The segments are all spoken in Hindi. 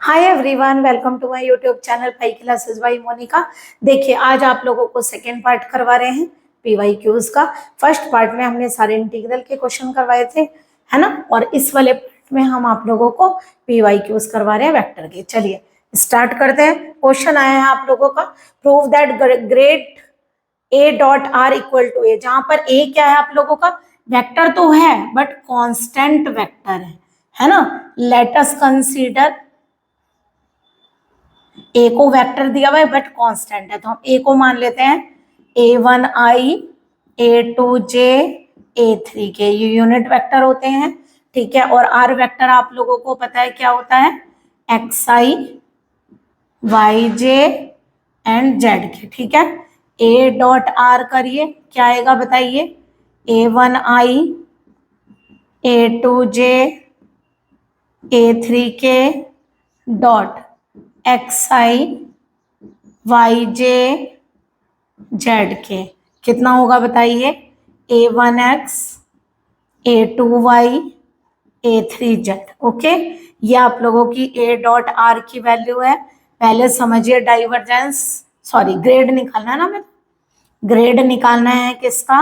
Hi everyone, welcome to my YouTube channel Pi classes by Monika. देखिए, आज आप लोगों को सेकेंड पार्ट करवा रहे हैं पीवाई क्यूज का। फर्स्ट पार्ट में हमने सारे इंटीग्रल के क्वेश्चन करवाए थे, है ना। और इस वाले पार्ट में हम आप लोगों को पीवाई क्यूज करवा रहे हैं वेक्टर के। चलिए स्टार्ट करते हैं। क्वेश्चन आया है आप लोगों का, prove that grad A dot R equal to A. जहां पर ए क्या है आप लोगों का, वेक्टर तो है बट कांस्टेंट वेक्टर है ना। लेट अस कंसीडर, ए को वेक्टर दिया हुआ है बट कांस्टेंट है, तो हम ए को मान लेते हैं a1i a2j a3 के, ये यूनिट वेक्टर होते हैं, ठीक है। और आर वेक्टर आप लोगों को पता है क्या होता है, xi yj एंड जेड के, ठीक है। ए डॉट आर करिए, क्या आएगा बताइए, a1i a2j a3 के डॉट xi yj जेड के, कितना होगा बताइए, a1x a2y a3z। ओके, ये आप लोगों की a डॉट आर की वैल्यू है। पहले समझिए डाइवर्जेंस, सॉरी ग्रेड निकालना है ना, मैं ग्रेड निकालना है किसका,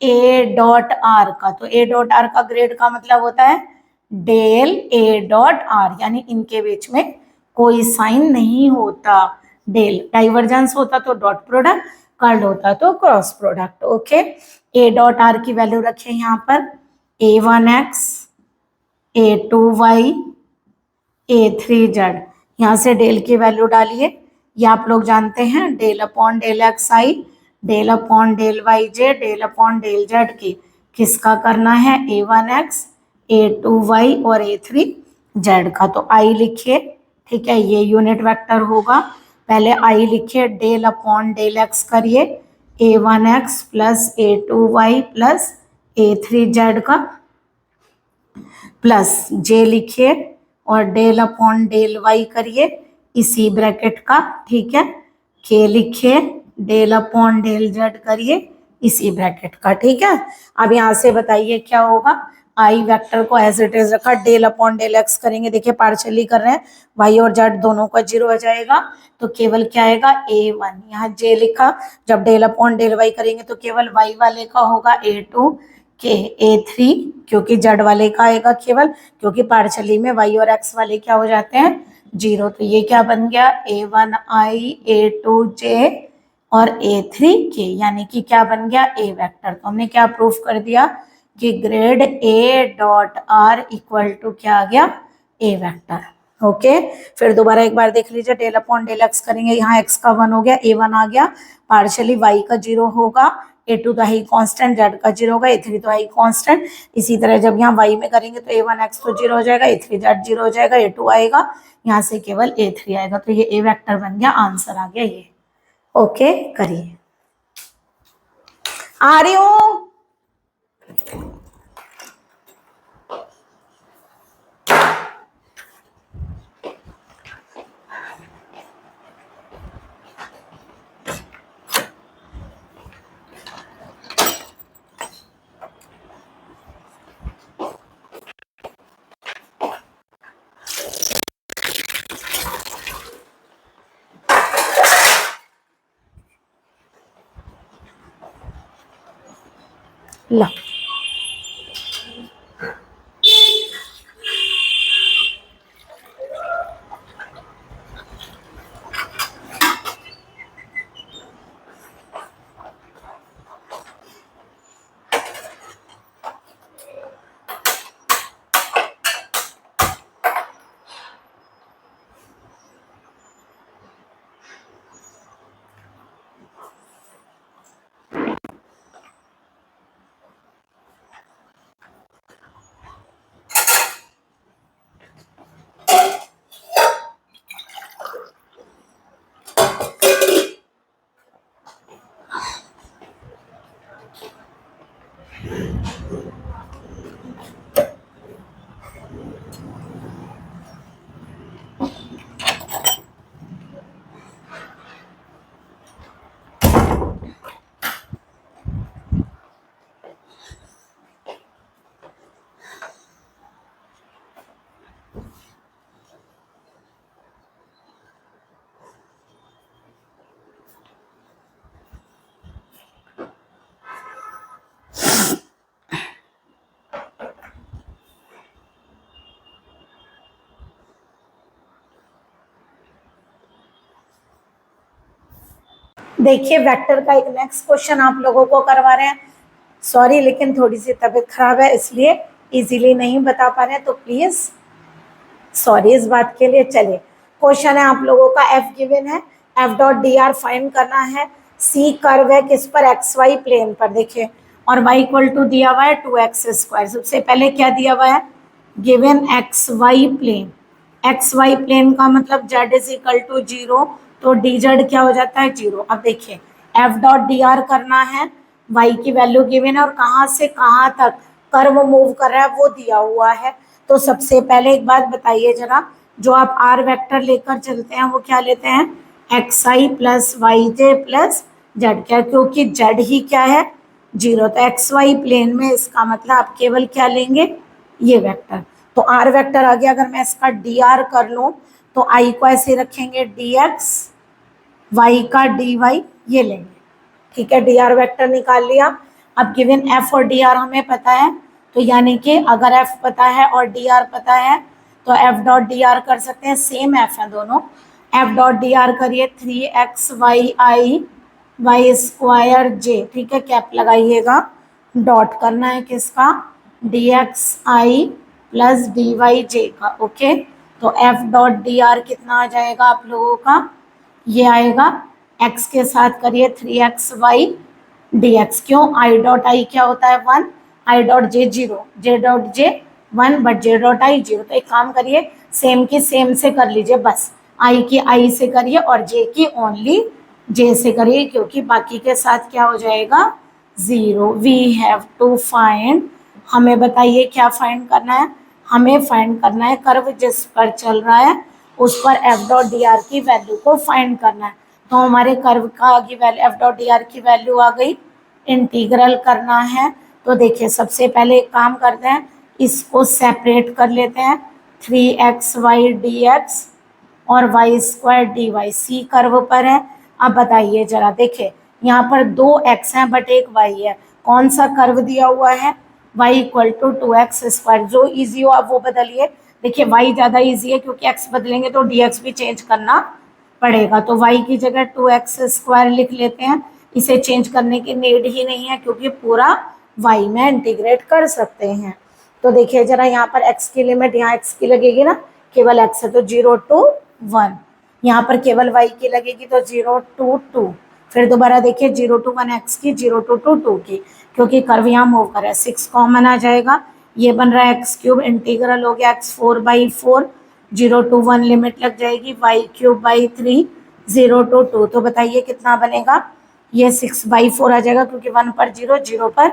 a डॉट आर का। तो a डॉट आर का ग्रेड का मतलब होता है डेल a डॉट आर, यानी इनके बीच में कोई साइन नहीं होता। डेल डाइवर्जेंस होता तो डॉट प्रोडक्ट, कर्ल होता तो cross product. Okay, a dot are की वैल्यू रखें यहाँ पर a1x a2y a3z। यहाँ से डेल की वैल्यू डालिए, ये आप लोग जानते हैं del upon del X I, del upon del Y J, del upon del Z की। किसका करना है, a1x a2y और a3z का। तो आई लिखिए, ठीक है, ये यूनिट वेक्टर होगा। पहले आई लिखिए, डेल अपॉन डेल एक्स करिए, a1x plus a2y plus a3z का, प्लस जे लिखिए और डेल अपॉन डेल वाई करिए इसी ब्रैकेट का, ठीक है। के लिखिए, डेल अपॉन डेल जेड करिए इसी ब्रैकेट का, ठीक है। अब यहाँ से बताइए क्या होगा, आई वेक्टर को एज इट इज रखा, डेल अपॉन डेल एक्स करेंगे, देखिए पार्शियली कर रहे हैं, वाई और जेड दोनों का जीरो हो जाएगा, तो केवल क्या आएगा a1। यहाँ जे लिखा, जब डेल अपॉन डेल वाई करेंगे तो केवल वाई वाले का होगा a2 के a3, क्योंकि जेड वाले का आएगा केवल, क्योंकि पार्शली में वाई और एक्स वाले क्या हो जाते हैं, जीरो। तो ये क्या बन गया, a1i a2j और a3 के, यानी कि क्या बन गया, ए वेक्टर। तो हमने क्या प्रूफ कर दिया कि grad a dot R equal to क्या आ गया, ए वेक्टर। ओके, फिर दोबारा एक बार देख लीजिए, डेल अपॉन डेल एक्स करेंगे, यहाँ एक्स का 1 हो गया, a1 आ गया, पार्शली वाई का 0 होगा, a2 तो हाई कांस्टेंट, जेड का 0 होगा, a3 तो हाई कांस्टेंट। इसी तरह जब यहाँ y में करेंगे तो a1x तो 0 हो जाएगा, a3z 0 हो जाएगा, a2 आएगा, यहाँ से केवल a3 आएगा। तो ये a वेक्टर बन गया, आंसर आ गया ये। ओके करिए, आ रही हूँ। ला, देखिए वेक्टर का एक नेक्स्ट क्वेश्चन आप लोगों को करवा रहे हैं। सॉरी लेकिन थोड़ी सी तबीयत खराब है इसलिए इजीली नहीं बता पा रहे हैं, तो प्लीज सॉरी इस बात के लिए। चलिए क्वेश्चन है आप लोगों का, एफ गिवन है, F dot D R find करना है। सी कर्व है किस पर, एक्स वाई प्लेन पर, देखिए, और वाई इक्वल टू दिया हुआ है 2x²। सबसे पहले क्या दिया हुआ है, given X Y plane. X Y plane का मतलब जेड इज इक्वल टू 0, तो डी जेड क्या हो जाता है 0। अब देखिए एफ डॉट डी आर करना है, वाई की वैल्यू गिवन है और कहाँ से कहाँ तक कर्व मूव कर रहा है वो दिया हुआ है। तो सबसे पहले एक बात बताइए जरा, जो आप आर वेक्टर लेकर चलते हैं वो क्या लेते हैं, x I plus Y J plus Z, क्या, क्योंकि जेड ही क्या है 0, तो एक्स वाई प्लेन में इसका मतलब आप केवल क्या लेंगे, ये वेक्टर। तो आर वेक्टर आ गया। अगर मैं इसका डी आर कर लूँ तो आई को ऐसे रखेंगे डी एक्स, वाई का डी वाई ये लेंगे, ठीक है, डी आर वैक्टर निकाल लिया। अब गिवन एफ और डी आर हमें पता है, तो यानी कि अगर एफ पता है और डी आर पता है तो एफ डॉट डी आर कर सकते हैं, सेम एफ है दोनों। एफ डॉट डी आर करिए 3x वाई आई वाई स्क्वायर जे, ठीक है, कैप लगाइएगा, डॉट करना है किसका, D x I plus D Y जे का, ओके। तो एफ डॉट डी आर कितना आ जाएगा आप लोगों का, ये आएगा x के साथ करिए 3x वाई डी एक्स, क्यों, आई डॉट आई क्या होता है 1, I dot J 0, J dot J 1 but J dot I 0। तो एक काम करिए सेम की सेम से कर लीजिए, बस आई की आई से करिए और जे की ओनली जे से करिए, क्योंकि बाकी के साथ क्या हो जाएगा 0। वी हैव टू फाइंड, हमें बताइए क्या फाइंड करना है, हमें फाइंड करना है कर्व जिस पर चल रहा है उस पर एफ डॉट डी आर की वैल्यू को फाइंड करना है। तो हमारे कर्व का की value F dot D R की वैल्यू आ गई, इंटीग्रल करना है। तो देखिए सबसे पहले एक काम करते हैं, इसको सेपरेट कर लेते हैं, 3x वाई डी एक्स और Y square D Y, C curve पर है। अब बताइए जरा, देखिए यहाँ पर 2x हैं बट एक y है, कौन सा कर्व दिया हुआ है, y इक्वल टू 2x²। जो इजी हो आप वो बदलिए, देखिए y ज़्यादा इजी है क्योंकि x बदलेंगे तो dx भी चेंज करना पड़ेगा, तो y की जगह 2x² लिख लेते हैं। इसे चेंज करने की नीड ही नहीं है क्योंकि पूरा y में इंटीग्रेट कर सकते हैं। तो देखिए जरा यहाँ पर x की लिमिट, यहाँ x की लगेगी ना, केवल x है तो 0 to 1, यहाँ पर केवल y की लगेगी तो 0 to 2, फिर दोबारा देखिए 0 to 1 x की, 0 to 2 2 की, क्योंकि कर्व यहाँ मूव कर रहा है, 6 कॉमन आ जाएगा, ये बन रहा है x³ इंटीग्रल हो गया x4/4, 0 to 1 लिमिट लग जाएगी y³/3, 0 to 2, तो बताइए कितना बनेगा, ये 6/4 आ जाएगा क्योंकि 1 पर 0, 0 पर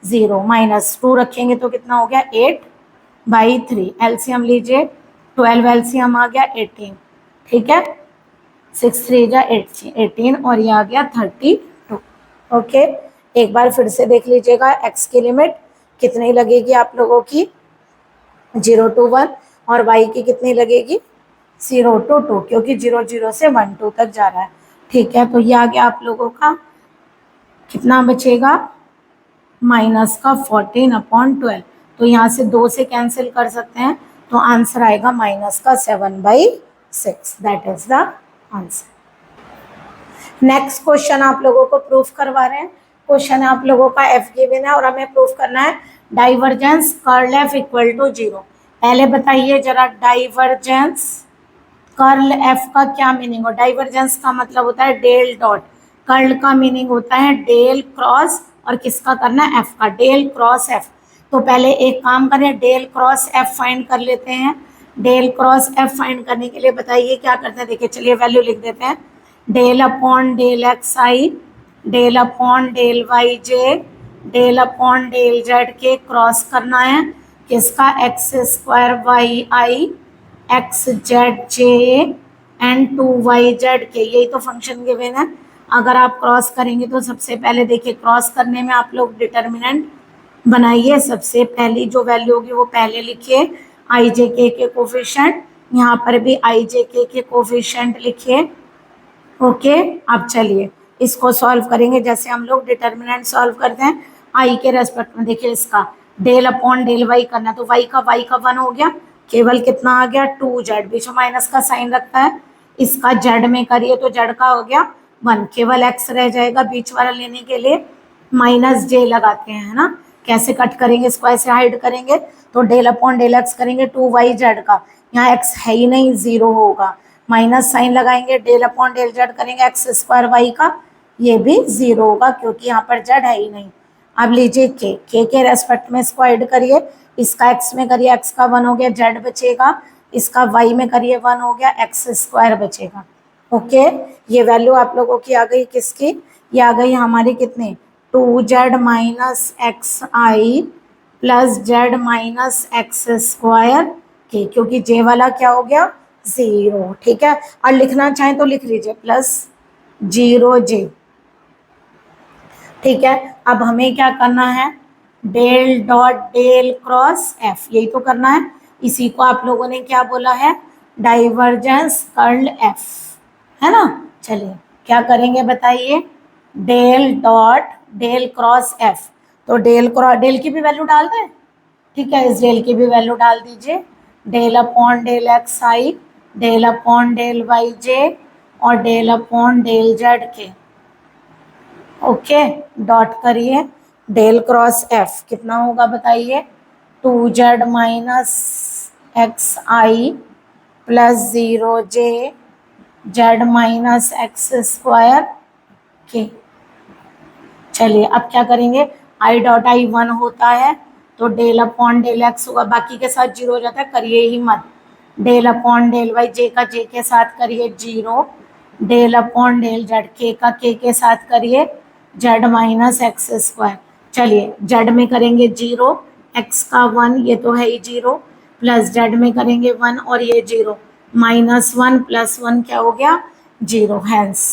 0, -2 रखेंगे तो कितना हो गया 8/3, एलसीएम लीजिए 12, एलसीएम आ गया 18, ठीक है, 6 3 जा 18 और ये आ गया 32, ओके। एक बार फिर से देख लीजिएगा, x की लिमिट कितनी लगेगी आप लोगों की 0 to 1 और y की कितनी लगेगी 0 to 2, क्योंकि 0 0 से 1 2 तक जा रहा है, ठीक है। तो ये आ गया आप लोगों का, कितना बचेगा माइनस का 14/12, तो यहाँ से 2 से कैंसिल कर सकते हैं, तो आंसर आएगा माइनस का 7/6, that is the answer. Next question आप लोगों को प्रूफ करवा रहे हैं। क्वेश्चन है आप लोगों का एफ गिवन है और हमें प्रूफ करना है divergence curl F equal to 0। पहले बताइए जरा डाइवर्जेंस कर्ल एफ का क्या मीनिंग हो, डाइवर्जेंस का मतलब होता है डेल डॉट, कर्ल का मीनिंग होता है डेल क्रॉस, और किसका करना है एफ का, डेल क्रॉस एफ। तो पहले एक काम करें, डेल क्रॉस एफ फाइंड कर लेते हैं। डेल क्रॉस एफ फाइंड करने के लिए बताइए क्या करते हैं, देखिए चलिए वैल्यू लिख देते हैं, del upon del X I, del upon del Y J, del upon del Z के क्रॉस करना है किसका, x² Y I X Z J and 2y/z के, यही तो फंक्शन गिवन है। अगर आप क्रॉस करेंगे तो सबसे पहले देखिए क्रॉस करने में आप लोग डिटर्मिनेंट बनाइए, सबसे पहली जो वैल्यू होगी वो पहले लिखिए, आई जे के कोफिशिएंट, यहाँ पर भी आई जे के कोफिशिएंट लिखिए, ओके। अब चलिए इसको सॉल्व करेंगे, जैसे हम लोग डिटर्मिनेंट सॉल्व करते हैं आई के रेस्पेक्ट में। देखिए इसका डेल अपॉन डेल वाई करना, तो y का 1 हो गया, केवल कितना आ गया 2z, बीच में माइनस का साइन रखता है, इसका z में करिए तो z का हो गया 1, केवल x रह जाएगा बीच वाला लेने के लिए, माइनस j लगाते हैं, है ना। कैसे कट करेंगे इसको, ऐसे हाइड करेंगे तो डेल अपॉन डेल x करेंगे 2yz का, यहाँ x है ही नहीं, 0 होगा। माइनस साइन लगाएंगे, डेल अपॉन डेल z करेंगे x स्क्वायर y का, ये भी 0 होगा क्योंकि यहाँ पर z है ही नहीं। अब लीजिए k के रेस्पेक्ट में इसको ऐड करिए, इसका x में करिए, x का 1 हो गया, z बचेगा, इसका y में करिए 1 हो गया, x स्क्वायर बचेगा। ओके, ये वैल्यू आप लोगों की आ गई किसकी, ये आ गई हमारी कितने, 2z minus X I plus z minus X square के, क्योंकि j वाला क्या हो गया 0, ठीक है। और लिखना चाहें तो लिख लीजिए प्लस 0j, ठीक है। अब हमें क्या करना है, del dot del cross f, यही तो करना है। इसी को आप लोगों ने क्या बोला है, डाइवर्जेंस कर्ल f, है ना। चलिए क्या करेंगे बताइए, del dot del cross f, तो डेल क्रॉस, डेल की भी वैल्यू डाल दें, ठीक है, इस डेल की भी वैल्यू डाल दीजिए, del upon del X I, del upon del Y J और डेल अपॉन डेल जेड के। ओके, डॉट करिए, डेल क्रॉस एफ कितना होगा बताइए, 2z minus X I plus 0j z minus X square के। चलिए अब क्या करेंगे, आई डॉट आई 1 होता है तो डेल अपॉन डेल एक्स होगा, बाकी के साथ 0 हो जाता है, करिए ही मत। डेल अपॉन डेल वाई, जे का जे के साथ करिए 0, डेल अपॉन डेल जेड, के का के साथ करिए जेड माइनस एक्स स्क्वायर। चलिए जेड में करेंगे 0, एक्स का 1, ये तो है ही 0, प्लस जेड में करेंगे 1 और ये 0, माइनस 1 प्लस 1 क्या हो गया 0। हैंस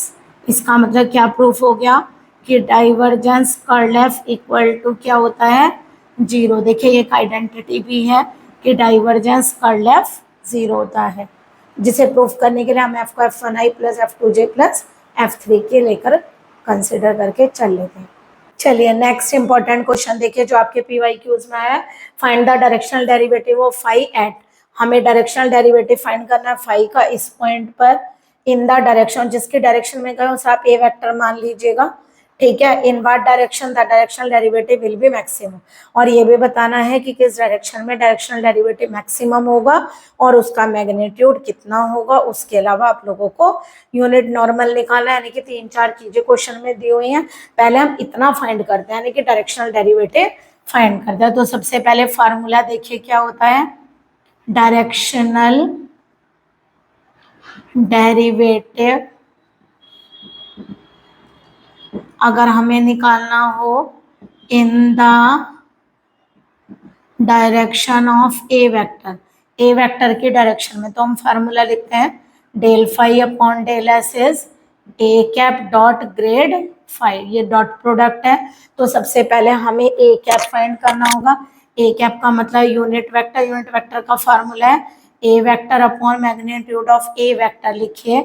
इसका मतलब क्या प्रूफ हो गया कि divergence curl F equal to क्या होता है 0। देखिए एक आइडेंटिटी भी है कि डाइवर्जेंस कर्ल एफ 0 होता है, जिसे प्रूफ करने के लिए हम एफ को f1i plus f2j plus f3 के लेकर कंसिडर करके चल लेते हैं। चलिए नेक्स्ट इंपॉर्टेंट क्वेश्चन देखिए जो आपके PYQs में आया है, find the directional derivative of phi at, हमें डायरेक्शनल डेरिवेटिव फाइंड करना है फाई का इस पॉइंट पर, इन द डायरेक्शन, जिसके डायरेक्शन में गए उसे आप ए वेक्टर मान लीजिएगा, ठीक है। In what direction the directional derivative will be maximum, और ये भी बताना है कि किस डायरेक्शन में डायरेक्शनल डेरिवेटिव मैक्सिमम होगा और उसका मैग्नीट्यूड कितना होगा। उसके अलावा आप लोगों को यूनिट नॉर्मल निकालना है, यानी कि 3-4 चीजें क्वेश्चन में दी हुई हैं, पहले हम इतना फाइंड करते हैं यानी कि डायरेक्शनल डेरिवेटिव फाइंड करते हैं। तो सबसे पहले फार्मूला देखिए क्या होता है, डायरेक्शनल डेरिवेटिव अगर हमें निकालना हो in the direction of A vector, A vector के डायरेक्शन में, तो हम फार्मूला लिखते हैं del phi upon del S is A cap dot grad phi, ये डॉट प्रोडक्ट है। तो सबसे पहले हमें ए कैप फाइंड करना होगा, ए कैप का मतलब यूनिट वेक्टर, यूनिट वेक्टर का फार्मूला है A vector upon magnitude of A vector, लिखिए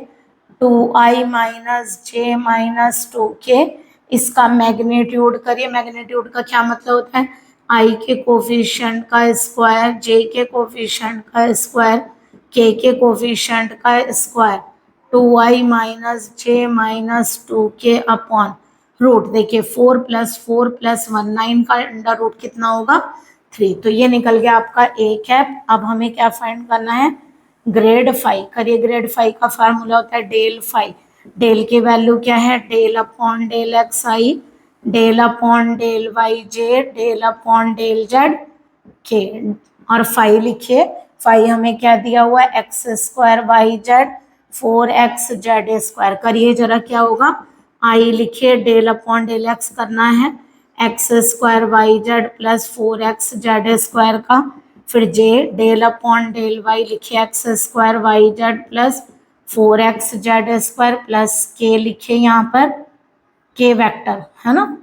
2i माइनस जे माइनस 2k, इसका मैग्नीट्यूड करिए, मैग्नीट्यूड का क्या मतलब होता है, i के कोफिशिएंट का स्क्वायर, j के कोफिशिएंट का स्क्वायर, k के कोफिशिएंट का स्क्वायर, 2i माइनस जे माइनस 2k अपॉन रूट, देखिए 4 प्लस 4 प्लस 1, 9 का अंडर रूट कितना होगा 3, तो ये निकल गया आपका ए कैप। अब हमें क्या फाइंड करना है, ग्रेड फाई, करिए ग्रेड फाई का फार्मूला होता है डेल फाई, डेल की वैल्यू क्या है, del upon del X I, del upon del Y J, del upon del Z के, और फाई लिखिए, फाई हमें क्या दिया हुआ है X square Y Z 4x Z square, करिए जरा क्या होगा, आई लिखिए डेल अपॉन डेल एक्स करना है X square Y Z plus 4x Z square का, फिर J del upon del Y लिखिए X square Y Z plus 4x Z square plus के लिखिए यहाँ पर के वेक्टर, है ना,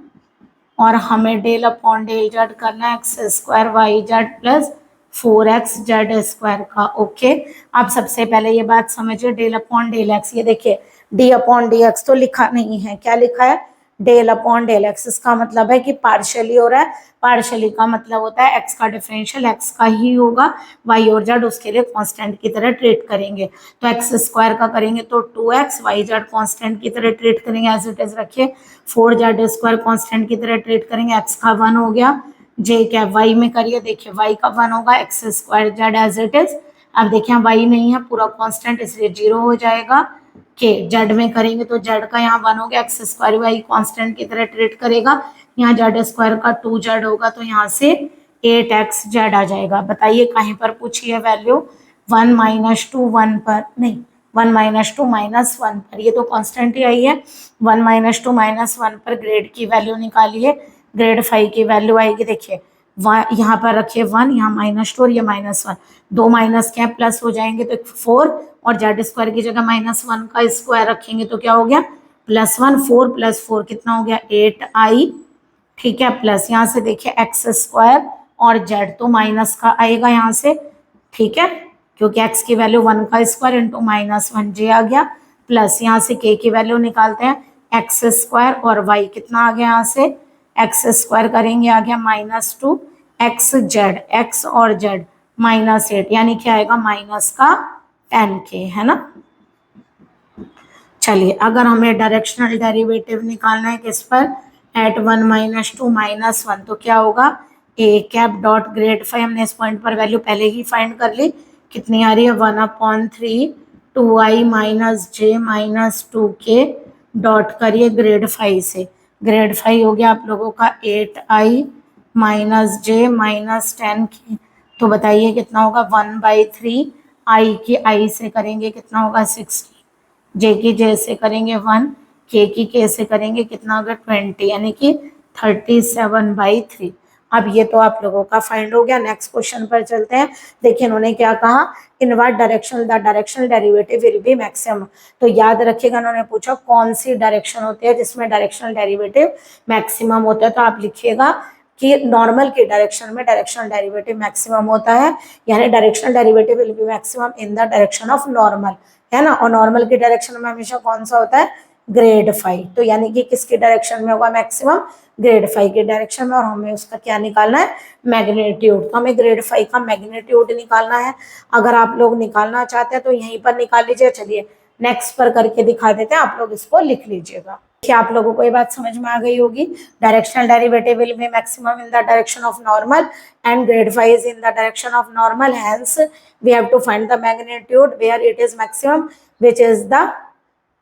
और हमें डेल अपॉन डेल जेड करना है X square Y Z plus 4x Z square का। ओके, आप सबसे पहले ये बात समझिए, डेल अपॉन डेल एक्स, ये देखिए डी अपॉन डी एक्स तो लिखा नहीं है, क्या लिखा है डेल अपॉन डेल एक्स, इसका मतलब है कि पार्शियली हो रहा है, पार्शियली का मतलब होता है एक्स का डिफरेंशियल एक्स का ही होगा, वाई और जेड उसके लिए कांस्टेंट की तरह ट्रीट करेंगे। तो एक्स स्क्वायर का करेंगे तो 2x, वाई जेड कांस्टेंट की तरह ट्रीट करेंगे एज इट इज रखिए, 4z स्क्वायर कांस्टेंट की तरह ट्रीट करेंगे, एक्स का 1 हो गया, जे क्या वाई में करिए, देखिए वाई का 1 होगा, X square Z as it is. अब देखिए वाई नहीं है पूरा कांस्टेंट इसलिए 0 हो जाएगा, के जेड में करेंगे तो जेड का यहाँ 1 हो गया, एक्स स्क्वायर वाई कांस्टेंट की तरह ट्रीट करेगा, यहाँ जेड स्क्वायर का 2z होगा तो यहाँ से 8x जेड आ जाएगा। बताइए कहीं पर पूछी है वैल्यू, 1 माइनस टू 1 पर नहीं, 1 माइनस टू माइनस 1 पर, ये तो कांस्टेंट ही आई है, 1 माइनस टू माइनस 1 पर ग्रेड की वैल्यू निकालिए, ग्रेड 5 की वैल्यू आएगी, देखिए यहाँ पर रखिए 1, यहाँ -2 और ये -1, दो माइनस क्या प्लस हो जाएंगे तो 4, और जेड स्क्वायर की जगह -1 का स्क्वायर रखेंगे तो क्या हो गया +1, 4 + 4 कितना हो गया 8i, ठीक है, प्लस यहाँ से देखिए एक्स स्क्वायर और जेड तो माइनस का आएगा यहाँ से, ठीक है, क्योंकि एक्स की वैल्यू 1 का स्क्वायर इंटू -1j आ गया, प्लस यहाँ से के की वैल्यू निकालते हैं, एक्स स्क्वायर और वाई कितना आ गया यहाँ से, एक्स स्क्वायर करेंगे आ गया -2 एक्स जेड, एक्स और जेड -8 यानी क्या आएगा माइनस का 10k, है ना। चलिए अगर हमें डायरेक्शनल डेरिवेटिव निकालना है किस पर, एट 1 - 2 -1 तो क्या होगा a कैप डॉट ग्रेड 5, हमने इस पॉइंट पर वैल्यू पहले ही फाइंड कर ली, कितनी आ रही है 1/3 2i - j - 2k डॉट करिए ग्रेड 5 से, ग्रेड 5 हो गया आप लोगों का 8i - j - 10k, तो बताइए कितना होगा 1/3, i की i से करेंगे कितना होगा 60, जे की जे से करेंगे 1, के की के से करेंगे कितना होगा 20 यानी कि 37/3। अब ये तो आप लोगों का फाइंड हो गया। नेक्स्ट क्वेश्चन पर चलते हैं। देखिए इन्होंने क्या कहा, in what direction the directional derivative will be maximum. तो याद रखिएगा उन्होंने पूछा कौन सी डायरेक्शन होती है जिसमें डायरेक्शनल डेरिवेटिव मैक्सिमम होता है, तो आप लिखिएगा कि नॉर्मल की डायरेक्शन में डायरेक्शनल डेरिवेटिव मैक्सिमम होता है, यानी directional derivative will be maximum in the direction of normal, है ना। और नॉर्मल की डायरेक्शन में हमेशा कौन सा होता है ग्रेड 5, तो यानी कि किसकी डायरेक्शन में होगा मैक्सिमम, ग्रेड 5 की डायरेक्शन में, और हमें उसका क्या निकालना है मैग्नीट्यूड, तो हमें ग्रेड 5 का मैग्नीट्यूड निकालना है। अगर आप लोग निकालना चाहते हैं तो यहीं पर निकाल लीजिए। चलिए नेक्स्ट पर करके दिखा देते हैं, आप लोग इसको लिख लीजिएगा। क्या आप लोगों को ये बात समझ में आ गई होगी, directional derivative will be maximum in the direction of normal and grade 5 is in the direction of normal, hence we have to find the magnitude where it is maximum, which is the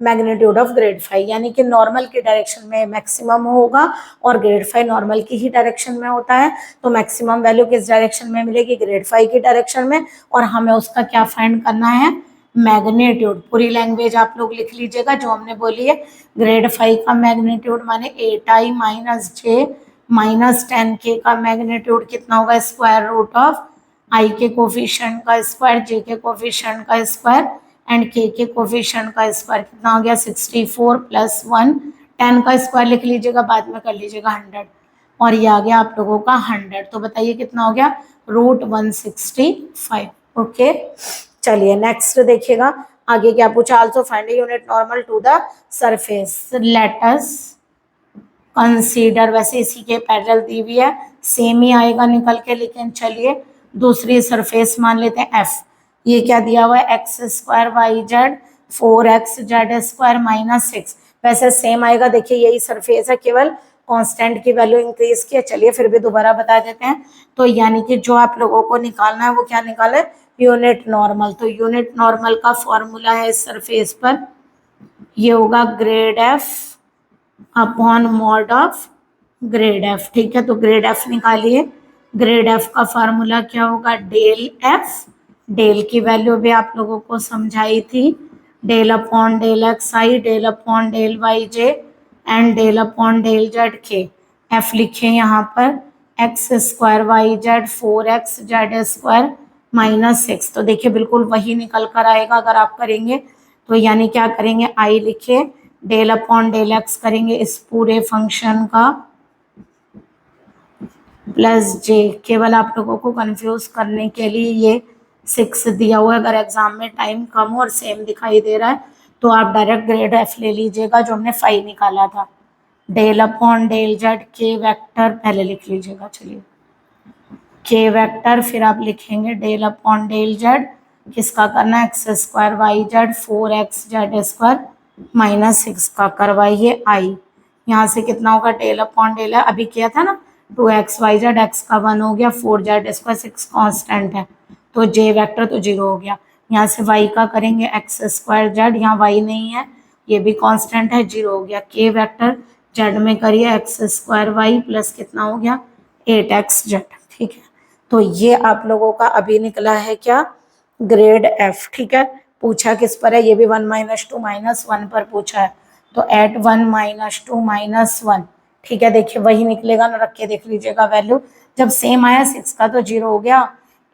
magnitude of grade 5, यानी कि नॉर्मल की डायरेक्शन में मैक्सिमम होगा और ग्रेड 5 नॉर्मल की ही डायरेक्शन में होता है, तो मैक्सिमम वैल्यू किस डायरेक्शन में मिलेगी ग्रेड 5 की डायरेक्शन में, और हमें उसका क्या फाइंड करना है मैग्नीट्यूड। पूरी लैंग्वेज आप लोग लिख लीजिएगा जो हमने बोली है, ग्रेड 5 का मैग्नीट्यूड माने 8i - j -10k का मैग्नीट्यूड कितना होगा स्क्वायर रूट ऑफ i के कोफिशिएंट का स्क्वायर, j के कोफिशिएंट का स्क्वायर एंड k के कोफिशिएंट का स्क्वायर, कितना हो गया 64 + 1, 10 का स्क्वायर लिख लीजिएगा बाद में कर लीजिएगा 100, और ये आ गया आप लोगों का 100, तो बताइए कितना हो गया √165। ओके चलिए नेक्स्ट देखिएगा आगे क्या पूछा, also find a unit normal to the surface, let us consider, वैसे इसी के पैरेलल दी हुई है सेम ही आएगा निकल के, लेकिन चलिए दूसरी सरफेस मान लेते हैं एफ, ये क्या दिया हुआ है x² yz 4x z² -6, वैसे सेम आएगा, देखिए यही सरफेस है केवल कांस्टेंट की वैल्यू इंक्रीज की है। चलिए फिर भी दोबारा बता देते हैं, तो यानी कि जो आप लोगों को निकालना है वो क्या निकाला है यूनिट नॉर्मल, तो यूनिट नॉर्मल का फॉर्मूला है इस सरफेस पर, ये होगा grad F upon mod of grad F, ठीक है, तो ग्रेड एफ निकालिए, ग्रेड एफ का फार्मूला क्या होगा डेल एफ, डेल की वैल्यू भी आप लोगों को समझाई थी, del upon del X I, del upon del Y J and del upon del Z के, एफ लिखे यहाँ पर x² yz 4x z² -6, तो देखिए बिल्कुल वही निकल कर आएगा अगर आप करेंगे, तो यानी क्या करेंगे आई लिखे, डेल अपॉन डेल एक्स करेंगे इस पूरे फंक्शन का प्लस जे, केवल आप लोगों को कंफ्यूज करने के लिए ये 6 दिया हुआ है, अगर एग्जाम में टाइम कम और सेम दिखाई दे रहा है तो आप डायरेक्ट ग्रेड एफ ले लीजिएगा जो हमने 5 निकाला था, डेल अपॉन डेल जेड के वेक्टर पहले लिख लीजिएगा। चलिए के वेक्टर, फिर आप लिखेंगे डेल अपॉन डेल जेड, किसका करना है, X square Y Z 4x Z square minus 6 का करवाइए आई। यहाँ से कितना होगा, डेल अपॉन डेल है, अभी किया था ना 2x वाई जेड, एक्स का 1 हो गया, 4 जेड स्क्वायर 6 कांस्टेंट है, तो जे वेक्टर तो 0 हो गया। यहाँ से y का करेंगे एक्स स्क्वायर जेड, यहाँ y नहीं है, ये भी कांस्टेंट है, 0 हो गया। के वेक्टर जेड में करिए एक्स स्क्वायर वाई प्लस कितना हो गया 8x जेड। ठीक है, तो ये आप लोगों का अभी निकला है क्या, ग्रेड एफ। ठीक है, पूछा किस पर है, ये भी 1 - 2 - 1 पर पूछा है, तो एट 1 - 2 - 1। ठीक है, देखिए वही निकलेगा ना, रख के देख लीजिएगा वैल्यू, जब सेम आया 6 का तो 0 हो गया,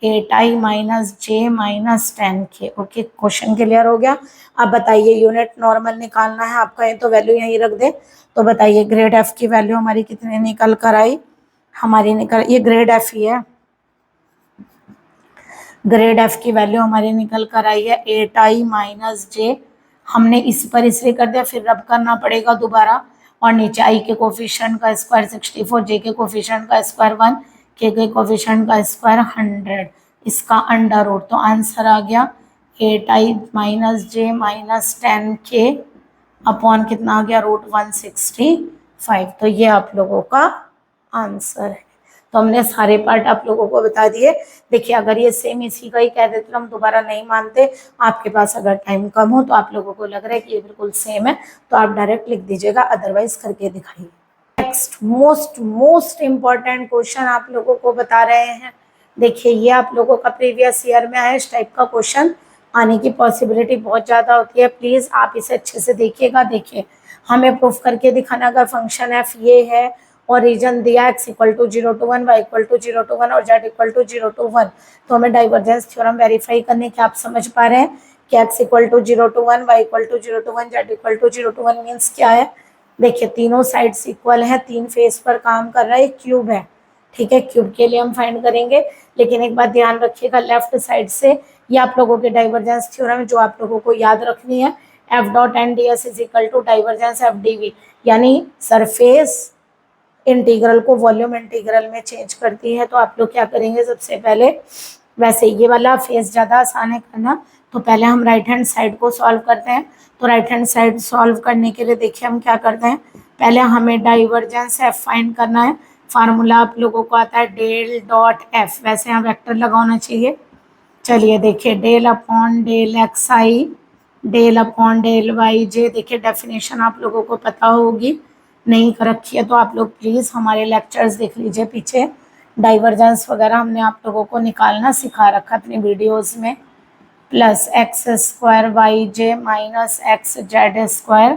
8i - j - 10k। Okay, question clear हो गया। अब बताइए यूनिट नॉर्मल निकालना है आपका, ये तो वैल्यू यहीं रख दे। तो बताइए ग्रेड एफ की वैल्यू हमारी कितनी निकल कर आई, हमारी निकल, ये ग्रेड एफ ही है, ग्रेड एफ की वैल्यू हमारी निकल कर आई है 8i - j। हमने इस पर इसलिए कर दिया, फिर रब करना पड़ेगा दोबारा, और नीचे आई के कोफिशिएंट का स्क्वायर 64, जे के कोफिशिएंट का स्क्वायर 1, के कोफिशिएंट का स्क्वायर 100, इसका अंडर रूट, तो आंसर आ गया 8i - j - 10k अपॉन कितना आ गया √165। तो ये आप लोगों का आंसर है। तो हमने सारे पार्ट आप लोगों को बता दिए। देखिए अगर ये सेम इसी का ही कह देते तो हम दोबारा नहीं मानते, आपके पास अगर टाइम कम हो तो आप लोगों को लग रहा है कि ये बिल्कुल सेम है तो आप डायरेक्ट लिख दीजिएगा, अदरवाइज करके दिखाइए। नेक्स्ट मोस्ट इम्पॉर्टेंट क्वेश्चन आप लोगों को बता रहे हैं। देखिए ये आप लोगों का प्रीवियस ईयर में आया, इस टाइप का क्वेश्चन आने की पॉसिबिलिटी बहुत ज़्यादा होती है। प्लीज़ आप इसे अच्छे से देखिएगा। देखिए हमें प्रूफ करके दिखाना, अगर फंक्शन एफ ये है और रीजन दिया x = 0 to 1, y = 0 to 1 और z = 0 to 1, तो हमें डाइवर्जेंस थ्योरम वेरीफाई करने की, आप समझ पा रहे हैं कि x = 0 to 1, y = 0 to 1, z = 0 to 1 means क्या है। देखिए तीनों साइड्स इक्वल हैं, 3 फेस पर काम कर रहा है, एक क्यूब है। ठीक है, क्यूब के लिए हम फाइंड करेंगे, लेकिन एक बात ध्यान रखिएगा, लेफ्ट साइड से ये आप लोगों के डाइवर्जेंस थ्योरम जो आप लोगों को याद रखनी है, F.NDS = डाइवर्जेंस FdV, यानी सरफेस इंटीग्रल को वॉल्यूम इंटीग्रल में चेंज करती है। तो आप लोग क्या करेंगे, सबसे पहले वैसे ये वाला फेस ज़्यादा आसान है करना, तो पहले हम राइट हैंड साइड को सॉल्व करते हैं। तो राइट हैंड साइड सॉल्व करने के लिए देखिए हम क्या करते हैं, पहले हमें डाइवर्जेंस एफ फाइंड करना है। फार्मूला आप लोगों को आता है डेल डॉट एफ, वैसे यहाँ वेक्टर लगाना चाहिए। चलिए देखिए del upon del X I, del upon del Y जे। देखिए डेफिनेशन आप लोगों को पता होगी, नहीं कर रखी है तो आप लोग प्लीज़ हमारे लेक्चर्स देख लीजिए पीछे, डाइवर्जेंस वगैरह हमने आप लोगों को निकालना सिखा रखा अपनी वीडियोस में। प्लस x² वाई जे माइनस एक्स जेड स्क्वायर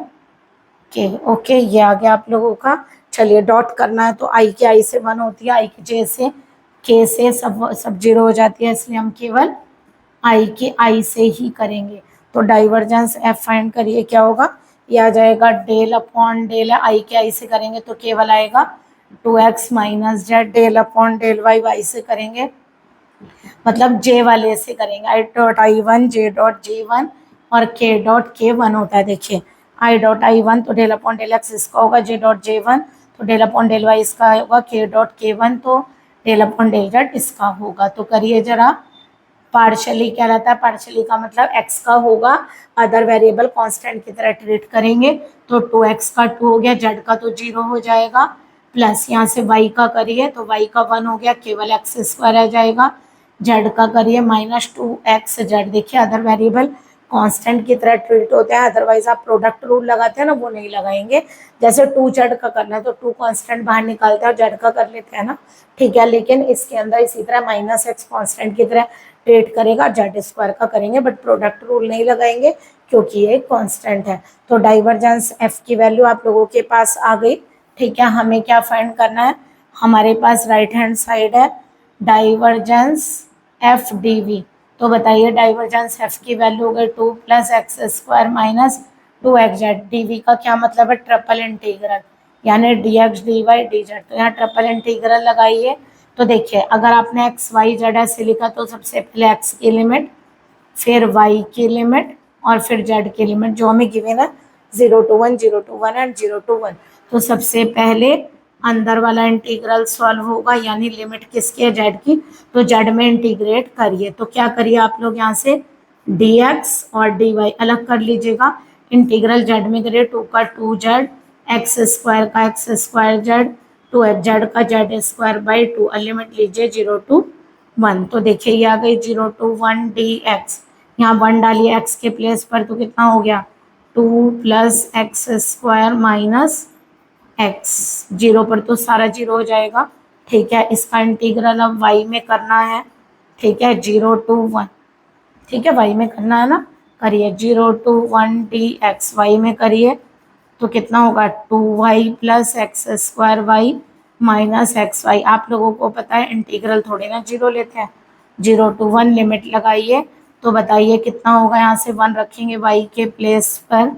के। ओके, ये आ गया आप लोगों का। चलिए डॉट करना है, तो i की i से 1 होती है, i की j से k से सब 0 हो जाती है, इसलिए हम केवल i की i से ही करेंगे। तो डाइवर्जेंस f फाइंड करिए, क्या होगा, ये आ जाएगा डेल अपॉन डेल है, i के i से करेंगे तो केवल आएगा 2x minus Z, del upon del Y, y से करेंगे मतलब j वाले से करेंगे, i.i1 j.j1 और k.k1 होता है। देखिए i.i1 तो डेल अपॉन डेल एक्स इसका होगा, j.j1 तो डेल अपॉन डेल वाई इसका होगा, k.k1 तो डेल अपॉन डेल जेड इसका होगा। तो करिए जरा, पार्शली क्या रहता है, पार्शली का मतलब x का होगा, अदर वेरिएबल कांस्टेंट की तरह ट्रीट करेंगे, तो 2x का 2 हो गया, z का तो 0 हो जाएगा, प्लस यहाँ से y का करिए तो y का 1 हो गया, केवल x² रह जाएगा, z का करिए -2xz। देखिए अदर वेरिएबल कांस्टेंट की तरह ट्रीट होते हैं, अदरवाइज आप प्रोडक्ट रूल लगाते हैं ना, वो नहीं लगाएंगे। जैसे 2z का करना है तो 2 कांस्टेंट बाहर निकालते हैं और z का कर लेते हैं ना, ठीक है, लेकिन इसके अंदर इसी तरह -x कांस्टेंट की तरह ट्रीट करेगा, z² का करेंगे, बट प्रोडक्ट रूल नहीं लगाएंगे क्योंकि ये कांस्टेंट है। तो डाइवर्जेंस f की वैल्यू आप लोगों के पास आ गई। ठीक है, हमें क्या फाइंड करना है, हमारे पास राइट हैंड साइड है डाइवर्जेंस एफ डी वी। तो बताइए डाइवर्जेंस एफ की वैल्यू हो गई 2 + x² minus 2xz। D we का क्या मतलब है, ट्रिपल इंटीग्रल, यानी dx dy dz। तो यहाँ ट्रिपल इंटीग्रल लगाइए। तो देखिए अगर आपने x y z ऐसे लिखा तो सबसे पहले x की लिमिट, फिर y की लिमिट और फिर z की लिमिट, जो हमें गिवन है 0 to 1, 0 to 1 एंड 0 to 1। तो सबसे पहले अंदर वाला इंटीग्रल सॉल्व होगा, यानी लिमिट किसकी है, जेड की, तो जेड में इंटीग्रेट करिए। तो क्या करिए आप लोग यहाँ से dx और dy अलग कर लीजिएगा। इंटीग्रल जेड में करिए, 2 का 2z, एक्स स्क्वायर का एक्स स्क्वायर जेड, 2 जेड का जेड स्क्वायर बाई 2, लिमिट लीजिए 0 to 1। तो देखिए ये आ गई 0 to 1 dx, यहाँ 1 डालिए x के प्लेस पर, तो कितना हो गया 2 plus X square minus x, zero पर तो सारा जीरो हो जाएगा। ठीक है, इसका इंटीग्रल अब y में करना है। ठीक है, 0 to 1, ठीक है y में करना है ना, करिए 0 to 1 dx, y में करिए तो कितना होगा 2y plus X square Y minus X Y. आप लोगों को पता है इंटीग्रल थोड़े ना जीरो लेते हैं। 0 to 1 लिमिट लगाइए, तो बताइए कितना होगा, यहाँ से 1 रखेंगे y के प्लेस पर,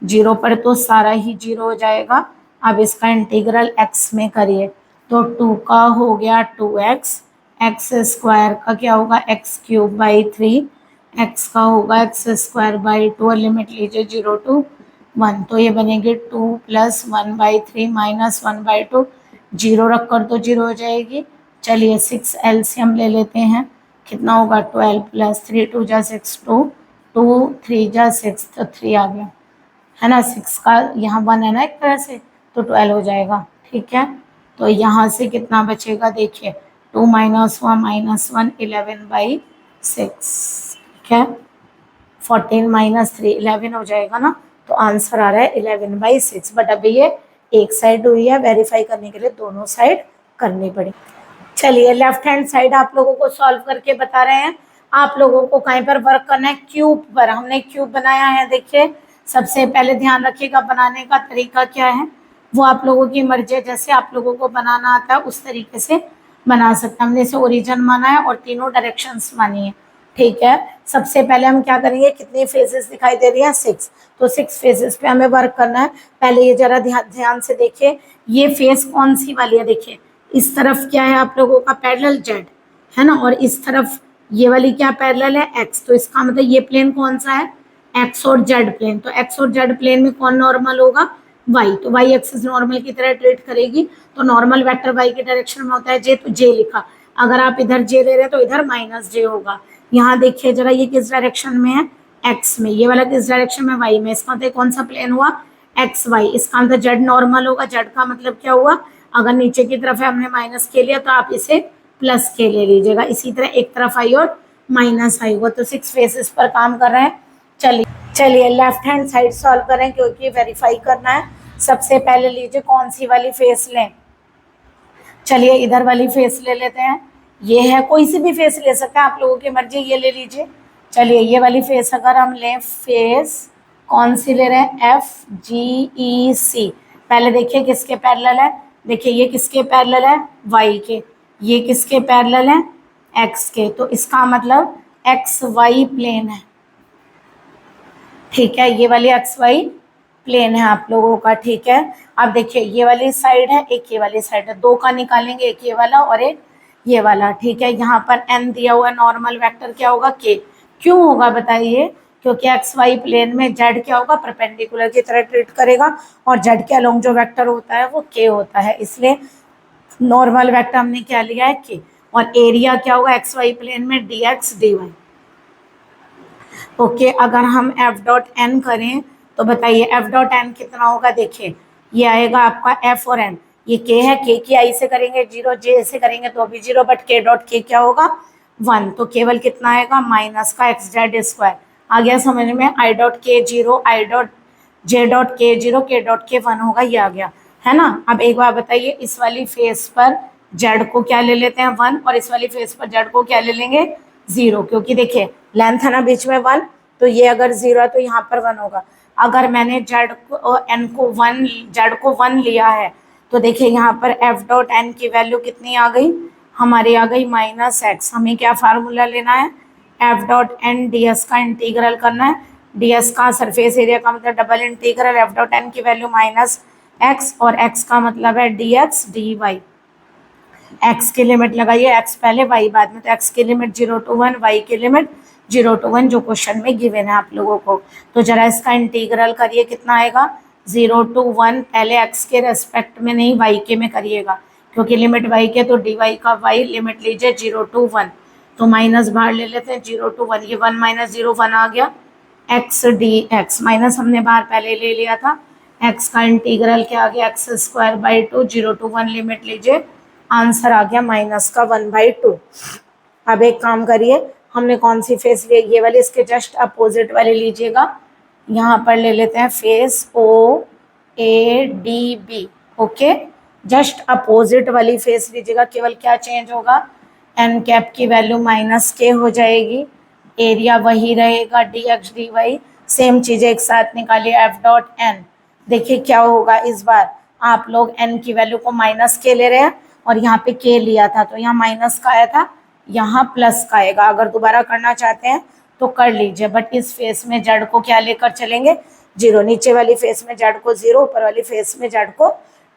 जीरो पर तो सारा ही जीरो हो जाएगा। अब इसका इंटीग्रल x में करिए, तो 2 का हो गया 2x, एक्स स्क्वायर का क्या होगा एक्स क्यूब बाई 3, एक्स का होगा एक्स स्क्वायर बाई 2, लिमिट लीजिए 0 to 1। तो ये बनेगी 2 प्लस 1/3 माइनस 1/2, जीरो रख कर तो जीरो हो जाएगी। चलिए 6 एलसीएम ले लेते हैं, कितना होगा 12 प्लस 3 2 जा 6, 2 2 3 जा 6, तो 3 आ गया है ना। 6 का यहाँ 1 है ना एक तरह से, तो 12 हो जाएगा। ठीक है, तो यहाँ से कितना बचेगा देखिए, 2 माइनस 1 माइनस 1, 11/6। ठीक है, 14 माइनस 3 11 हो जाएगा ना, तो आंसर आ रहा है 11/6। बट अभी ये एक साइड हुई है, वेरीफाई करने के लिए दोनों साइड करनी पड़ी। चलिए लेफ्ट हैंड साइड आप लोगों को सॉल्व करके बता रहे हैं। आप लोगों को कहीं पर वर्क करना है, क्यूब पर। हमने क्यूब बनाया है, देखिए सबसे पहले ध्यान रखिएगा बनाने का तरीका क्या है, वो आप लोगों की मर्जी है, जैसे आप लोगों को बनाना आता है उस तरीके से बना सकते हैं। हमने इसे ओरिजिन माना है और तीनों डायरेक्शंस मानी है। ठीक है, सबसे पहले हम क्या करेंगे, कितनी फेजेस दिखाई दे रही है 6, तो 6 फेजेस पे हमें वर्क करना है। पहले ये जरा ध्यान से देखिए, ये फेज कौन सी वाली है, देखिए इस तरफ क्या है आप लोगों का पैरेलल जेड है ना, और इस तरफ ये वाली क्या पैरेलल है एक्स, तो इसका मतलब ये प्लेन कौन सा है, एक्स और जेड प्लेन। तो एक्स और जेड प्लेन में कौन नॉर्मल होगा, वाई, तो वाई एक्सिस नॉर्मल की तरह ट्रीट करेगी। तो नॉर्मल वेक्टर वाई के डायरेक्शन में होता है जे, तो जे लिखा। अगर आप इधर जे ले रहे हैं तो इधर माइनस जे होगा। यहाँ देखिए जरा, ये किस डायरेक्शन में है, एक्स में, ये वाला किस डायरेक्शन में, वाई में। इसका मतलब कौन सा प्लेन हुआ, एक्स वाई। इसका मतलब जेड नॉर्मल होगा, जेड का मतलब क्या हुआ, अगर नीचे की तरफ है हमने माइनस के लिया, तो आप इसे प्लस के ले लीजिएगा। इसी तरह एक तरफ आई और माइनस आई हुआ, तो 6 फेसेस पर काम कर रहे हैं। चलिए लेफ्ट हैंड साइड सॉल्व करें, क्योंकि वेरीफाई करना है। सबसे पहले लीजिए कौन सी वाली फेस लें, चलिए इधर वाली फेस ले लेते हैं। ये है, कोई सी भी फेस ले सकते हैं, आप लोगों की मर्जी, ये ले लीजिए। चलिए ये वाली फेस अगर हम लें, फेस कौन सी ले रहे हैं, FGEC। पहले देखिए किसके पैरेलल है, देखिए ये किसके पैरेलल है, y के, ये किसके पैरेलल है, x के, तो इसका मतलब XY प्लेन है। ठीक है, ये वाली XY प्लेन है आप लोगों का। ठीक है, अब देखिए ये वाली साइड है, एक ये वाली साइड है, दो का निकालेंगे, एक ये वाला और एक ये वाला। ठीक है, यहाँ पर n दिया हुआ है, नॉर्मल वेक्टर क्या होगा, k। क्यों होगा बताइए, क्योंकि एक्स वाई प्लेन में जेड क्या होगा, परपेंडिकुलर की तरह ट्रीट करेगा, और जेड के अलोंग जो वेक्टर होता है वो k होता है, इसलिए नॉर्मल वेक्टर हमने क्या लिया है, k। और एरिया क्या होगा एक्स वाई प्लेन में, dx dy। ओके, अगर हम f डॉट n करें तो बताइए f डॉट n कितना होगा, देखिए ये आएगा आपका f और n, ये k है, k की i से करेंगे 0, j से करेंगे तो भी 0, बट k डॉट k क्या होगा 1, तो केवल कितना आएगा माइनस का एक्स जेड स्क्वायर। आ गया समझ में, i dot k 0, i dot j dot k 0, k dot k 1 होगा, ये आ गया है ना। अब एक बार बताइए, इस वाली फेस पर z को क्या ले लेते हैं 1, और इस वाली फेस पर z को क्या ले लेंगे 0, क्योंकि देखिए लेंथ है ना बीच में 1, तो ये अगर 0 है तो यहाँ पर 1 होगा। अगर मैंने z को n को 1 z को 1 लिया है, तो देखिए यहाँ पर f डॉट n की वैल्यू कितनी आ गई, हमारी आ गई माइनस एक्स। हमें क्या फार्मूला लेना है, f डॉट n ds का इंटीग्रल करना है, ds का सरफेस एरिया का मतलब double integral f dot n की वैल्यू माइनस एक्स, और x का मतलब है dx dy। x की लिमिट लगाइए, x पहले y बाद में, तो x की लिमिट 0 to 1, y की लिमिट 0 to 1, जो क्वेश्चन में गिवन है आप लोगों को। तो जरा इसका इंटीग्रल करिए, कितना आएगा 0 to 1 पहले x के रेस्पेक्ट में नहीं y के में करिएगा, क्योंकि लिमिट y के तो dy का y लिमिट लीजिए 0 to 1, तो माइनस बाहर ले लेते हैं 0 to 1, ये 1 माइनस 0 1 आ गया, x dx माइनस हमने बाहर पहले ले लिया था, x का इंटीग्रल क्या आ गया x²/2, 0 to 1 लिमिट लीजिए, आंसर आ गया -1/2। अब एक काम करिए, हमने कौन सी फेस ली, ये वाली, इसके जस्ट अपोजिट वाली लीजिएगा, यहाँ पर ले लेते हैं face OADB, okay, just opposite वाली फेस लीजिएगा, केवल क्या चेंज होगा, एन कैप की वैल्यू -k हो जाएगी, एरिया वही रहेगा, dx dy सेम चीजें एक साथ निकालिए, F.n, देखिए क्या होगा इस बार, आप लोग n की वैल्यू को -k ले रहे हैं और यहाँ पे k लिया था, तो यहाँ माइनस का आया था, यहाँ प्लस का आएगा, अगर दोबारा करना चाहते हैं तो कर लीजिए, बट इस फेस में जड़ को क्या लेकर चलेंगे 0, नीचे वाली फेस में जड़ को 0, ऊपर वाली फेस में जड़ को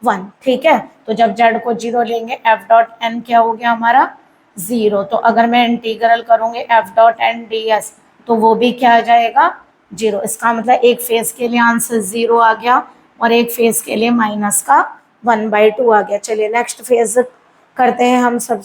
1, ठीक है, तो जब जड़ को 0 लेंगे F.n क्या हो गया हमारा 0, तो अगर मैं इंटीग्रल करूंगी F.n ds तो वो भी क्या आ जाएगा 0, इसका मतलब एक फेस के लिए आंसर 0 आ गया और एक फेस के लिए -1/2 आ गया। चलिए नेक्स्ट फेस करते हैं हम सब,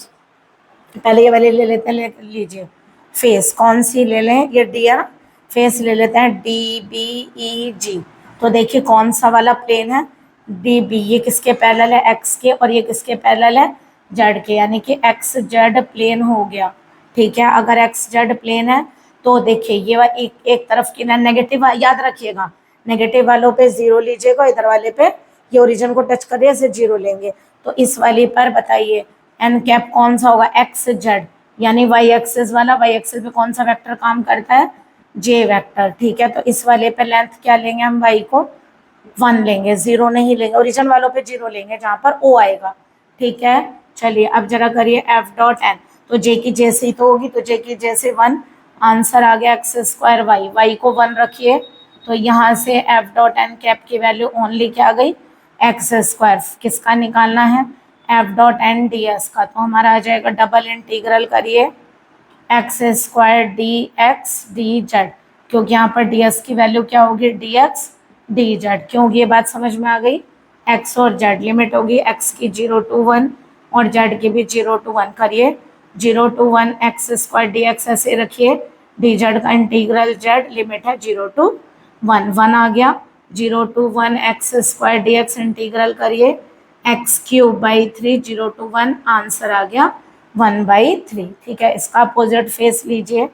पहले ये वाले ले लेते हैं, लीजिए फेस कौन सी ले लें, ये डी है, फेस ले लेते हैं DBEG, तो देखिए कौन सा वाला प्लेन है DB, ये किसके पैरेलल है x के और ये किसके पैरेलल है z के, यानी कि XZ प्लेन हो गया, ठीक है, अगर XZ प्लेन है तो देखिए ये एक तरफ की ना नेगेटिव, याद रखिएगा नेगेटिव वालों पे 0 लीजिएगा, इधर वाले पे ये ओरिजिन को टच करिए इसे 0 लेंगे, तो इस वाली पर बताइए एन कैप कौन सा होगा XZ, यानी वाई एक्सिस वाला, वाई एक्सिस पे कौन सा वेक्टर काम करता है J वेक्टर, ठीक है, तो इस वाले पे लेंथ क्या लेंगे हम, y को 1 लेंगे, 0 नहीं लेंगे, ओरिजिन वालों पे 0 लेंगे जहाँ पर O आएगा, ठीक है। चलिए अब जरा करिए F.n, तो J की जैसी तो होगी, तो J की जैसे 1, आंसर आ गया x² y को 1 रखिए, तो यहाँ से F.n कैप की वैल्यू ओनली क्या आ गई x², किसका निकालना है F.n ds का, तो हमारा आ जाएगा डबल इंटीग्रल करिए x² dx dz, क्योंकि यहाँ पर ds की वैल्यू क्या होगी dx dz, क्योंकि ये बात समझ में आ गई, x और z लिमिट होगी x की 0 to 1 और z की भी 0 to 1, करिए 0 to 1 x² dx ऐसे रखिए, dz का इंटीग्रल z लिमिट है 0 to 1, 1 आ गया, 0 to 1 x² dx इंटीग्रल करिए x³/3, 0 to 1 आंसर आ गया 1/3, ठीक है, इसका अपोजिट फेस लीजिए,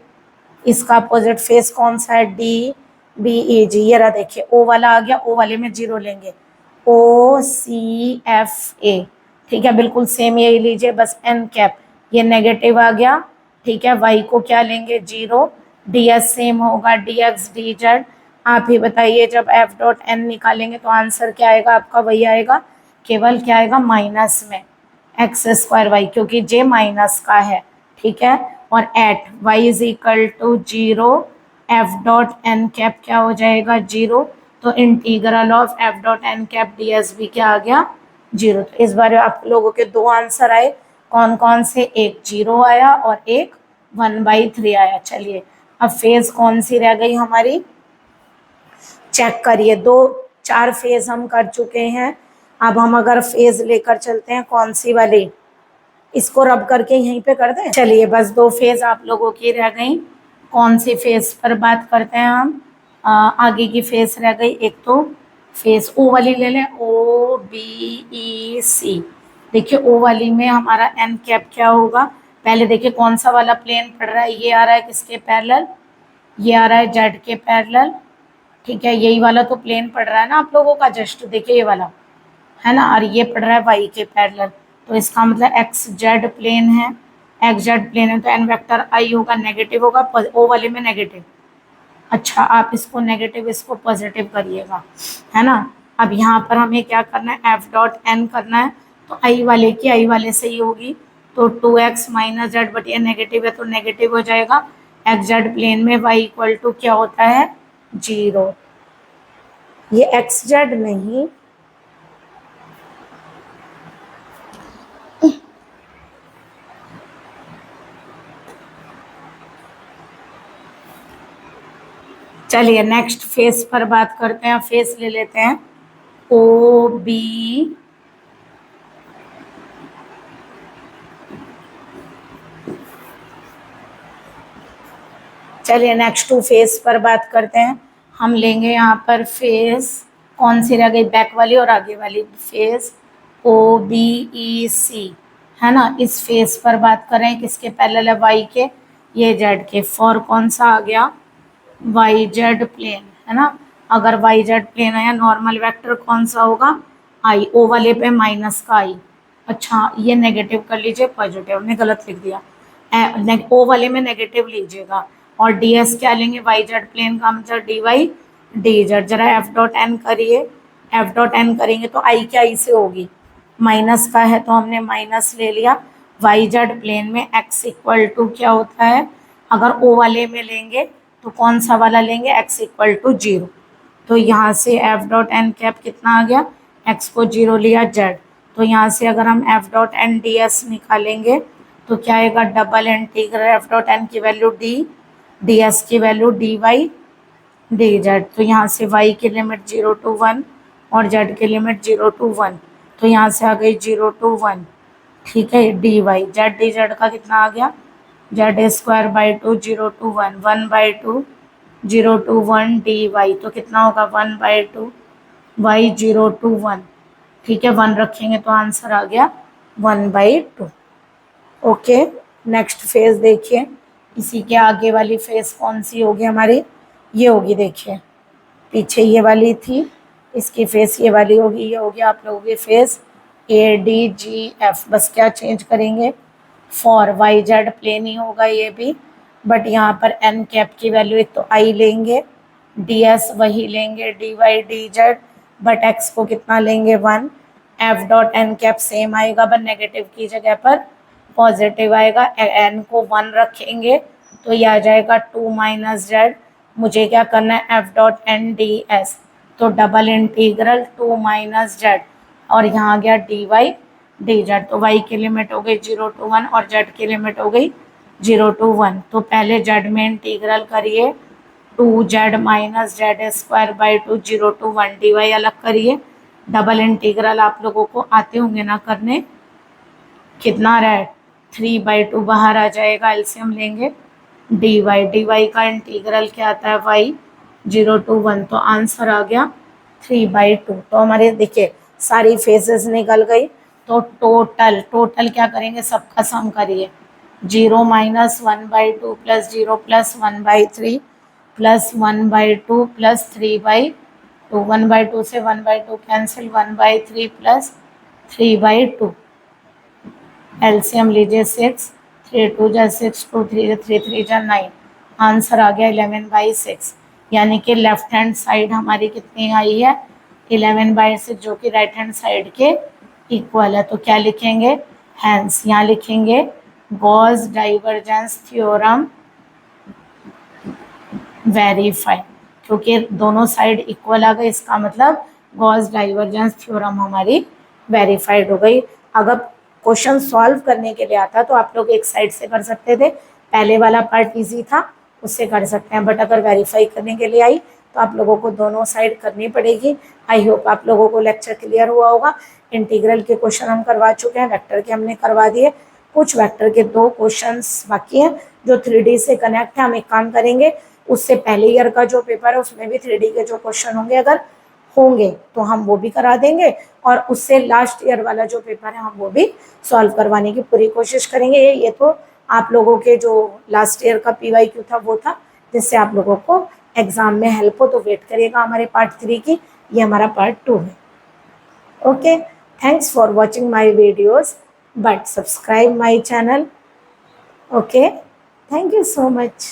इसका अपोजिट फेस कौन सा है DBEG, ये रहा देखिए O वाला आ गया, O वाले में 0 लेंगे OCFA, ठीक है, बिल्कुल सेम यही लीजिए, बस एन कैप ये नेगेटिव आ गया, ठीक है, y को क्या लेंगे 0, ds सेम होगा dx dz, आप ही बताइए जब F.n निकालेंगे तो आंसर क्या आएगा आपका, वही आएगा, केवल क्या आएगा माइनस में x²y, क्योंकि j माइनस का है, ठीक है, और at y is equal to 0 F.n cap क्या हो जाएगा 0, तो integral of F.n cap ds भी क्या आ गया 0, तो इस बार आप लोगों के 2 आंसर आए, कौन कौन से, एक 0 आया और एक 1/3 आया। चलिए अब फेज कौन सी रह गई हमारी, चेक करिए, 4 फेज हम कर चुके हैं, अब हम अगर फेज लेकर चलते हैं कौन सी वाली, इसको रब करके यहीं पे कर दें, चलिए बस 2 फेज आप लोगों की रह गई, कौन सी फेज पर बात करते हैं हम, आगे की फेज रह गई, एक तो फेज O वाली ले लें, OBEC, देखिए O वाली में हमारा एन कैप क्या होगा, पहले देखिए कौन सा वाला प्लेन पड़ रहा है, ये आ रहा है किसके पैरेलल, ये आ रहा है जेड के पैरेलल, ठीक है, यही वाला तो प्लेन पड़ रहा है ना आप लोगों का, जस्ट देखिए ये वाला है ना, और ये पड़ रहा है वाई के पैरेलल, तो इसका मतलब XZ प्लेन है, XZ प्लेन है तो एन वेक्टर आई होगा, नेगेटिव होगा, O वाले में नेगेटिव, अच्छा आप इसको नेगेटिव इसको पॉजिटिव करिएगा, है ना, अब यहाँ पर हमें क्या करना है F.n करना है, तो आई वाले की आई वाले से ही होगी, तो 2x - z, बट ये नेगेटिव है तो नेगेटिव हो जाएगा, XZ प्लेन में y इक्वल टू क्या होता है 0, ये XZ नहीं, चलिए नेक्स्ट फेस पर बात करते हैं, फेस ले लेते हैं, ओ बी चलिए नेक्स्ट टू फेस पर बात करते हैं। हम लेंगे यहाँ पर फेस, कौन सी रह गई, बैक वाली और आगे वाली फेस, ओ बी ई सी, है ना। इस फेस पर बात करें, किसके पैरेलल है, वाई के, ये जेड के। फॉर कौन सा आ गया, वाई जेड प्लेन, है ना। अगर वाई जेड प्लेन है, नॉर्मल वेक्टर कौन सा होगा, आई, ओ वाले पे माइनस का आई। अच्छा ये नेगेटिव कर लीजिए, पॉजिटिव ने गलत लिख दिया, ओ वाले में नेगेटिव लीजिएगा। और डी एस क्या लेंगे, वाई जेड प्लेन का मतलब डी वाई डी जेड। जरा एफ डॉट एन करिए, एफ डॉट एन करेंगे तो आई क्या आई से होगी, माइनस का है तो हमने माइनस ले लिया। वाई जेड प्लेन में एक्स इक्वल टू क्या होता है, अगर ओ वाले में लेंगे तो कौन सा वाला लेंगे, एक्स इक्वल टू जीरो। तो यहाँ से एफ डॉट एन कैप कितना आ गया, एक्स को जीरो लिया जेड। तो यहाँ से अगर हम F dot N D S निकालेंगे तो क्या आएगा, double integral F dot N की वैल्यू डी, डी एस की value D Y D Z. तो यहाँ से वाई की लिमिट 0 to 1 और जेड की लिमिट 0 to 1, तो यहाँ से आ गई 0 to 1, ठीक है। D Y Z D Z का कितना आ गया, Z square by two 0 to 1, 1/2 0 to 1 D Y, तो कितना होगा 1/2 वाई 0 to 1, ठीक है। 1 रखेंगे तो आंसर आ गया 1/2। ओके नेक्स्ट फेज देखिए, इसी के आगे वाली फेज कौन सी होगी हमारी, ये होगी, देखिए पीछे ये वाली थी, इसकी फेस ये वाली होगी, ये होगी आप लोगों की face A D G F. बस क्या चेंज करेंगे, फॉर वाई जेड प्लेन ही होगा ये भी, बट यहाँ पर एन कैप की वैल्यू एक तो आई लेंगे, डी एस वही लेंगे D Y D Z, but X को कितना लेंगे 1, F dot N cap same आएगा बट नेगेटिव की जगह पर पॉजिटिव आएगा, एन को 1 रखेंगे तो ये आ जाएगा 2 माइनस जेड। मुझे क्या करना है, F dot N D S, तो डबल इंटीग्रल 2 माइनस जेड, और यहाँ आ गया डी वाई डी जेड। तो वाई की लिमिट हो गई 0 to 1 और जेड की लिमिट हो गई 0 to 1। तो पहले जेड में इंटीग्रल करिए, 2 Z minus Z square by 2 0 to 1 D Y अलग करिए। डबल इंटीग्रल आप लोगों को आते होंगे ना करने, कितना रहा है 3/2 बाहर आ जाएगा, एलसीएम लेंगे, डी वाई का इंटीग्रल क्या आता है, वाई 0 to 1, तो आंसर आ गया 3/2। तो हमारे देखिए सारी फेजेस निकल गई। तो टोटल टोटल क्या करेंगे, सबका सम करिए, 0 minus 1/2 plus 0 plus 1/3 plus 1/2 plus 3/2, 1/2 से 1/2 कैंसिल, 1/3 प्लस 3/2, एलसीएम लीजिए 6, 3 2 जा 6, 2 3 जा 3 3 जा 9, आंसर आ गया 11/6। यानी कि लेफ्ट हैंड साइड हमारी कितनी आई है, 11/6, जो कि राइट हैंड साइड के इक्वल है। तो क्या लिखेंगे, हैंस यहाँ लिखेंगे गॉस डाइवर्जेंस थ्योरम वेरीफाई, क्योंकि दोनों साइड इक्वल आ गए, इसका मतलब गॉस डाइवर्जेंस थ्योरम हमारी वेरीफाइड हो गई। अगर क्वेश्चन सॉल्व करने के लिए आता तो आप लोग एक साइड से कर सकते थे, पहले वाला पार्ट इजी था उससे कर सकते हैं, बट अगर वेरीफाई करने के लिए आई तो आप लोगों को दोनों साइड करनी पड़ेगी। आई होप आप लोगों को लेक्चर क्लियर हुआ होगा। इंटीग्रल के क्वेश्चन हम करवा चुके हैं, वेक्टर के हमने करवा दिए, कुछ वेक्टर के 2 क्वेश्चंस बाकी हैं जो 3D से कनेक्ट है। हम एक काम करेंगे, उससे पहले ईयर का जो पेपर है उसमें भी 3D के जो क्वेश्चन होंगे अगर होंगे तो हम वो भी करा देंगे, और उससे लास्ट ईयर वाला जो पेपर है हम वो भी सॉल्व करवाने की पूरी कोशिश करेंगे। ये तो आप लोगों के जो लास्ट ईयर का PYQ था वो था, जिससे आप लोगों को एग्जाम में हेल्प हो, तो वेट करिएगा हमारे पार्ट 3 की, ये हमारा पार्ट 2 है। Okay thanks for watching my videos, but subscribe my channel. Okay thank you so much.